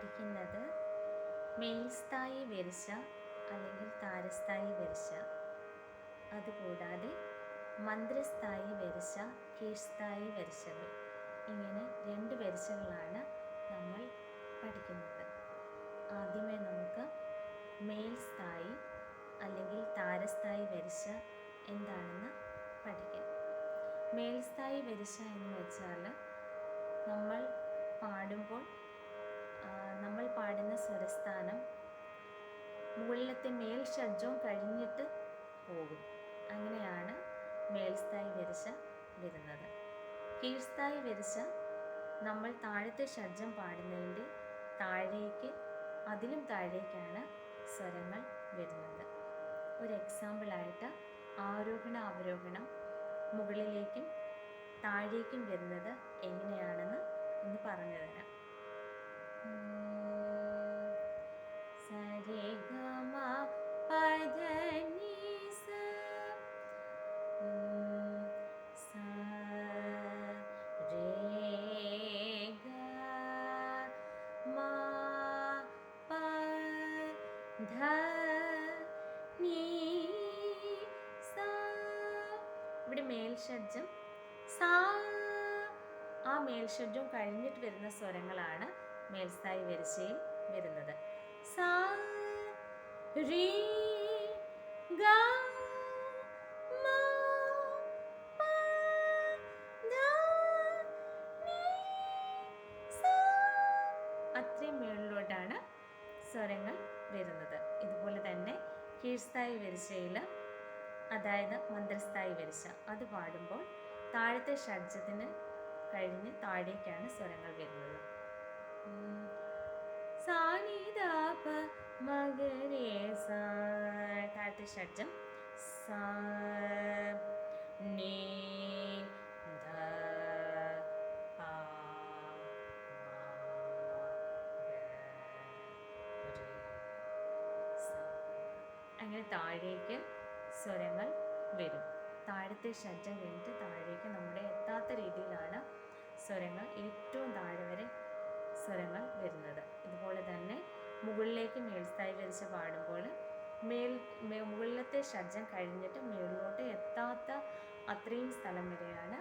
പഠിക്കുന്നത് മേൽസ്ഥായി വരിശ അല്ലെങ്കിൽ താരസ്ഥായി വരിശ, അതുകൂടാതെ മന്ത്രസ്ഥായി വരിശ, കീഴ്സ്ഥായി വരിശകൾ, ഇങ്ങനെ 2 വരിശകളാണ് നമ്മൾ പഠിക്കുന്നത്. ആദ്യമേ നമുക്ക് മേൽസ്ഥായി അല്ലെങ്കിൽ താരസ്ഥായി വരിശ എന്താണെന്ന് പഠിക്കാം. മേൽസ്ഥായി വരിശ എന്ന് വെച്ചാൽ നമ്മൾ പാടുന്ന സ്വരസ്ഥാനം മുകളിലത്തെ മേൽ ഷഡ്ജം കഴിഞ്ഞിട്ട് പോകും. അങ്ങനെയാണ് മേൽസ്ഥായി വരിശ വരുന്നത്. കീഴ്സ്ഥായി വരിശ നമ്മൾ താഴത്തെ ഷഡ്ജം പാടുന്നതിൻ്റെ അതിലും താഴേക്കാണ് സ്വരങ്ങൾ വരുന്നത്. ഒരു എക്സാമ്പിളായിട്ട് ആരോഹണ അവരോഹണം മുകളിലേക്കും താഴേക്കും വരുന്നത് എങ്ങനെയാണെന്ന് ഒന്ന് പറഞ്ഞു തരാം. സരേ ഗമ പധ നി സ രേ ഗ മ പ ധ നി സ. ഇവിടെ മേൽഷഡ്ജം സാ, ആ മേൽഷഡ്ജം കഴിഞ്ഞിട്ട് വരുന്ന സ്വരങ്ങളാണ് മേൽസ്ഥായി വരിശയിൽ വരുന്നത്. സാ രീ ഗ മ പ ധ നി സ. അത്രയും മേളിലോട്ടാണ് സ്വരങ്ങൾ വരുന്നത്. ഇതുപോലെ തന്നെ കീഴ്സ്ഥായി വരിശയിൽ, അതായത് മന്ത്രസ്ഥായി വരിശ, അത് പാടുമ്പോൾ താഴത്തെ ഷഡ്ജത്തിന് കഴിഞ്ഞ് താഴേക്കാണ് സ്വരങ്ങൾ വരുന്നത്. സാ നി ധ പ മ ഗ രേ സ, താഴത്തെ ഷഡ്ജം സാ നീ ധ പ മ ഗ രേ സ. അങ്ങനെ താഴേക്ക് സ്വരങ്ങൾ വരും. താഴത്തെ ഷഡ്ജം കഴിഞ്ഞിട്ട് താഴേക്ക് നമ്മുടെ എത്താത്ത രീതിയിലാണ് സ്വരങ്ങൾ ഏറ്റവും താഴെ വരെ സ്വരങ്ങൾ വരുന്നത്. ഇതുപോലെ തന്നെ മുകളിലേക്ക് മേൽസ്ഥായി വരിശ പാടുമ്പോൾ മുകളിലത്തെ ഷഡ്ജം കഴിഞ്ഞിട്ട് മുകളിലോട്ട് എത്താത്ത അത്രയും സ്ഥലം വരെയാണ്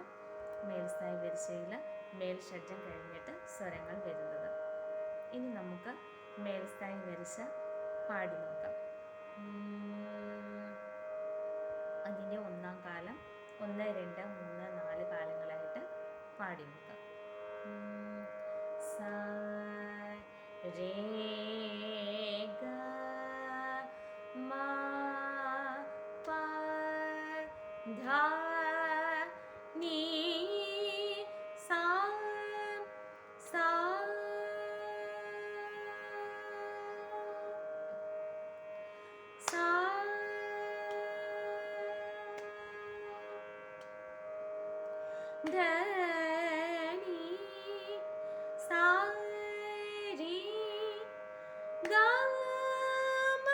മേൽസ്ഥായി വരിശയിൽ മേൽ ഷഡ്ജം കഴിഞ്ഞിട്ട് സ്വരങ്ങൾ വരുന്നത്. ഇനി നമുക്ക് മേൽസ്ഥായി വരിശ പാടി നോക്കാം. അതിൻ്റെ ഒന്നാം കാലം 1, 2, 3, 4 കാലങ്ങളായിട്ട് പാടി നോക്കാം. സ രേ ഗ മ പ ധ നി സ സ. ധ നി സ രി ഗ മ പ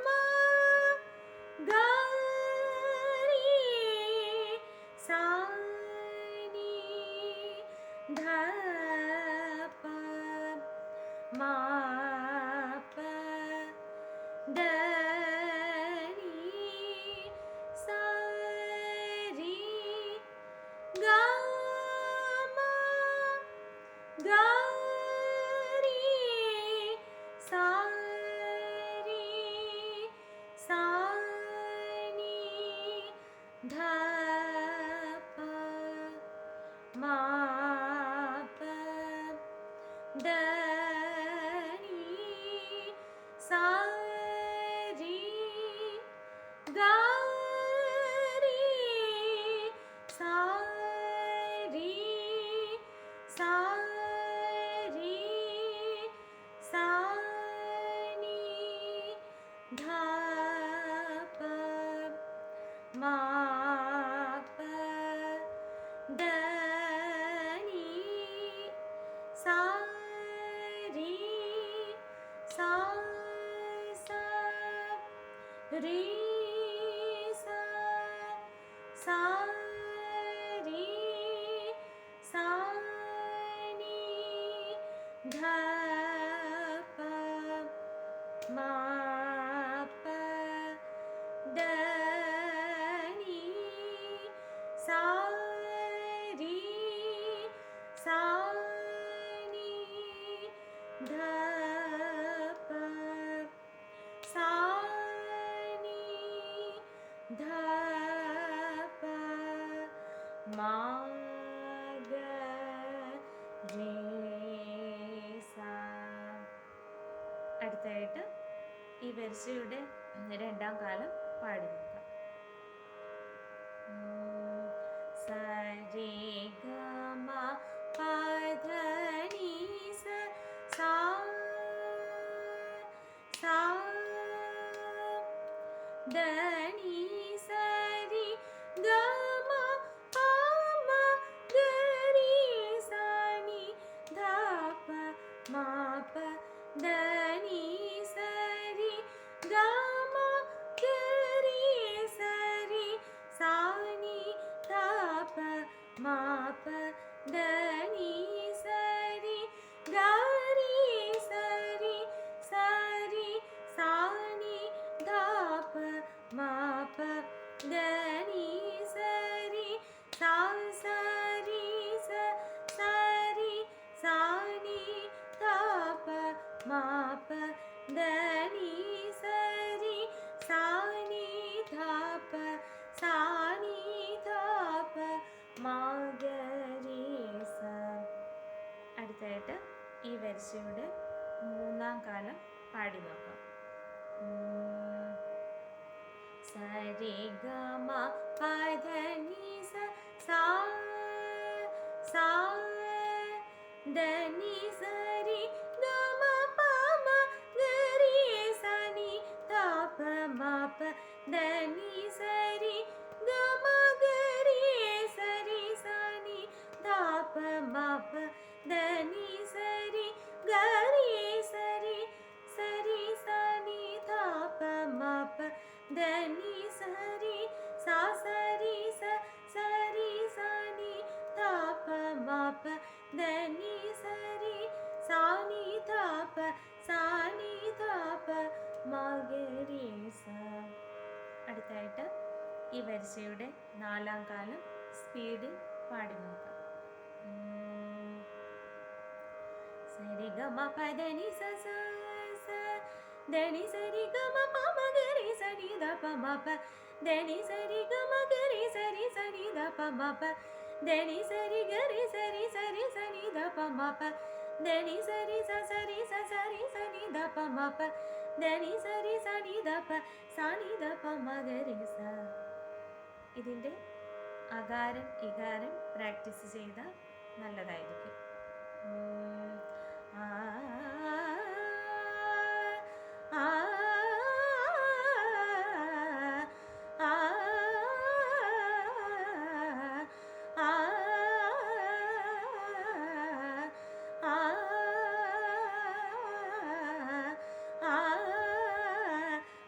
മ ഗ രി സ നി ധ പ മ പ ധ രി സ സ രി സ നി ध प मा प द नी सा री सा नी ध प सा नी ध प मा ग रे സാ. അടുത്തായിട്ട് ഈ വരിസയുടെ രണ്ടാം കാലം പാടി നോക്കാം. സ രി ഗ മ പ ധ നി സ സാ സാ ധ നി സ രി ഗ മ പ മ ഗ രി സ നി ധ പ മ പ ധ നി സ രി ഗ മ ഗ രി സ രി സ നി ധ പ മ പ ധ നി സ രി ഗ രി സ രി സ രി സ നി ധ പ മ പ ധ നി സ രി സ സ രി സ സ രി സ നി ധ പ മ പ ധ നി സ രി സ നി ധ പ സ നി ധ പ മ ഗ രി സ. അടുത്തായിട്ട് ഈ വരിസയുടെ മൂന്നാം കാലം പാടി നോക്കാം. സ രി ഗ മ പ ധ നി സ സാ സാ ധ നി സ രി ഗ മ പ മ ഗ രി സ നി ധ പ മ പ ധ നി സ രി ഗ മ ഗ രി സ രി സ നി ധ പ മ പ ധ നി സ രി ഗ രി സ രി സ രി സ നി ധ പ മ പ ധ നി സ രി സ സ രി സ സ രി സ നി ധ പ മ പ ധ നി സ രി സ നി ധ പ സ നി ധ പ മ ഗ രി സ. അടുത്തായിട്ട് ഈ വരിസയുടെ നാലാം കാലം സ്പീഡിൽ പാടി നോക്കാം. സ രി ഗ മ പ ധ നി സ സ സ ധ നി സ രി ഗ മ പ മ ഗ രി സ നി ധ പ മ പ ധ നി സ രി ഗ മ ഗ രി സ രി സ നി ധ പ മ പ ധ നി സ രി ഗ രി സ രി സ രി സ നി ധ പ മ പ ധ നി സ രി സ സ രി സ സ രി സ നി ധ പ മ പ ധ നി സ രി സ നി ധ പ സ നി ധ പ മ ഗ രി സ. ഇതിൻ്റെ അകാരം ഇകാരം പ്രാക്ടീസ് ചെയ്താൽ നല്ലതായിരിക്കും. ആ ആ ആ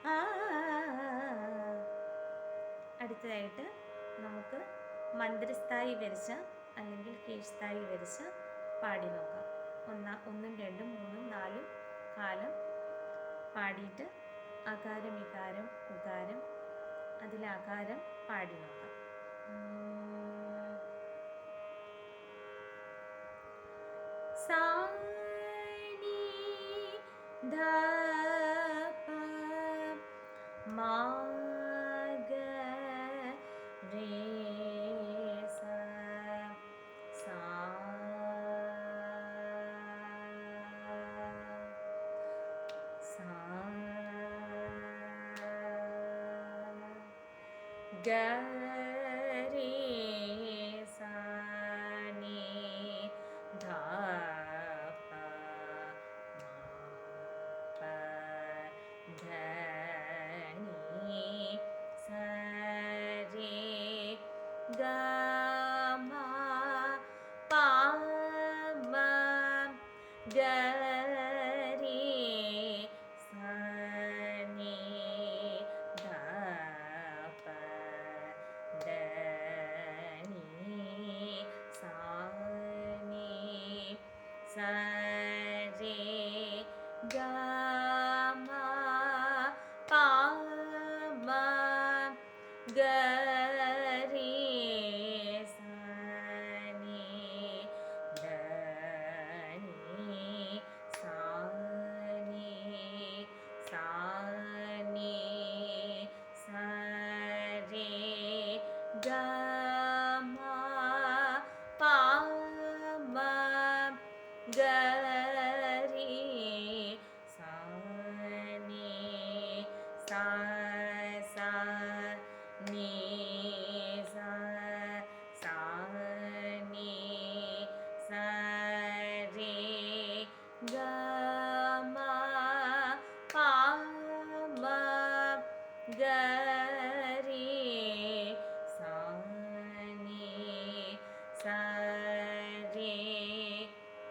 ആ അടുത്തതായിട്ട് നമുക്ക് മന്ത്രസ്ഥായി വരിച്ച അല്ലെങ്കിൽ കീഴ്സ്ഥായി വരിച്ച പാടി നോക്കാം. ഒന്നും രണ്ടും മൂന്നും നാലും കാലം പാടിയിട്ട് അകാരം ഇകാരം ഉകാരം അതിലെ അകാരം പാടി നോക്കാം. സാ നി ധ പ മ ഗ രി സ സാ സാ ഗ രി സ നി ധ പ മ പ ധ നി സ രി ഗ മ പ മ ഗ രി സ നി ധ പ ധ നി സ നി സ ഗ മ പ മ ഗ രി സ നി ധ നി സ നി സ നി സ രെ ഗ മ പ മ ഗ രി സ നി സ സ നി സ സ നി സ രെ ഗ മ പ മ ഗ രി സ നി സ രെ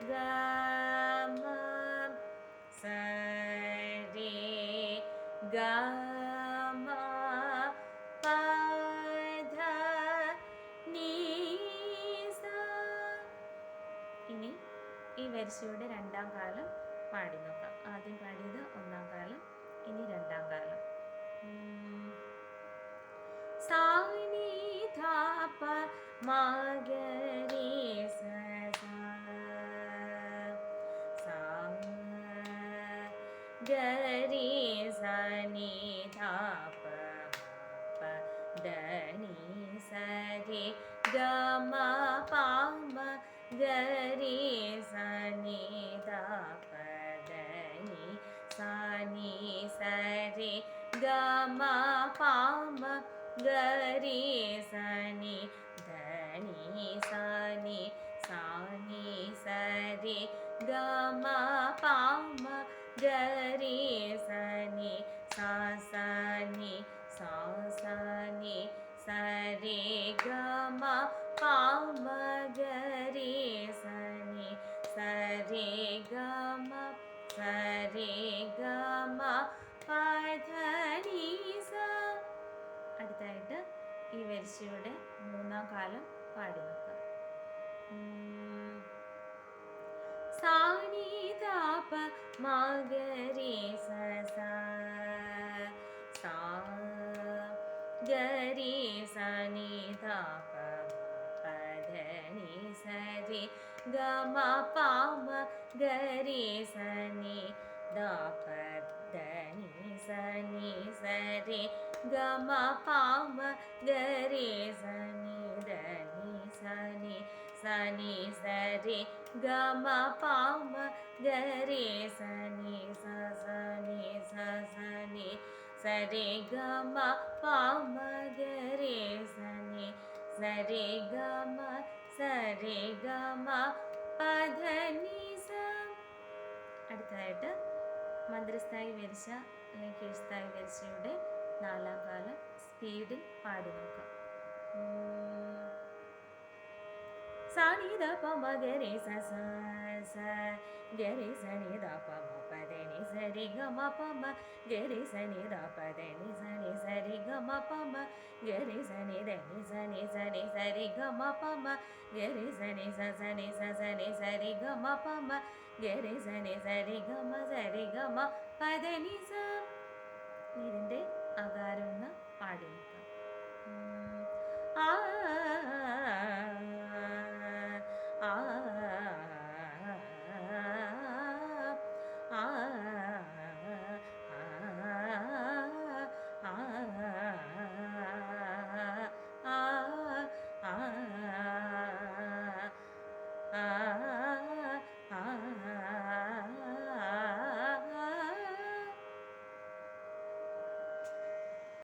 ഗ മ സ രെ ഗ മ പ ധ നീ സ. ഇനി ഈ വരിശയുടെ രണ്ടാം കാലം പാടി നോക്കാം. ആദ്യം പാടിയത് ഒന്നാം കാലം, ഇനി രണ്ടാം കാലം. സാ നി ധ പ മ ഗ രി സ സ ഗ രി സ നി ധ പ പ ധ നി സ രെ ഗ മ പ മ ഗ രി സ നി ധ പ ധ നി സ നി സ രെ ഗ മ പ മ ഗ രി സ നി ധ നി സ നി സ നി സ രെ ഗ മ പ മ ഗ രി സ നി സ സ നി സ സ നി സ രെ ഗ മ പ മ ഗ രി സ നി സ രെ ഗ മ സ രെ ഗ മ പ ധ നി സ. അടുത്തായിട്ട് ഈ വരിശയുടെ മൂന്നാം കാലം പാടി നോക്കാം. സാ നി ധ പ മ ഗ രി സ സ സ ഗ രി സ നി ധ പ പ ധ നി സ രെ ഗ മ പ മ ഗ രി സ നി ധ പ ധ നി സ നി സ രെ ഗ മ പ മ ഗ രി സ നി ധ നി സ നി സ നി സ രെ ഗ മ പ മ ഗ രി സ നി സ സ നി സ സ നി സ രെ ഗ മ പ മ ഗ രി സ നി സ രെ ഗ മ സ രെ ഗ മ പ ധ നി സ. അടുത്തതായിട്ട് മന്ത്രസ്ഥായി വരിശ അല്ലെങ്കിൽ കീഴ്സ്ഥായി വരിശയുടെ നാലാം കാലം സ്പീഡിൽ പാടി നോക്കാം. സാ നി ധ പ മ ഗ രി സ സ സ ഗ രി സ നി ധ പ മ പ ധ നി സ രെ ഗ മ പ മ ഗ രി സ നി ധ പ ധ നി സ നി സ രെ ഗ മ പ മ ഗ രി സ നി ധ നി സ നി സ നി സ രെ ഗ മ പ മ ഗ രി സ നി സ സ നി സ സ നി സ രെ ഗ മ പ മ ഗ രി സ നി സ രെ ഗ മ സ രെ ഗ മ പ ധ നി സ. ഇതിൻ്റെ അകാരം ഒന്ന് പാടി നോക്കാം. ആ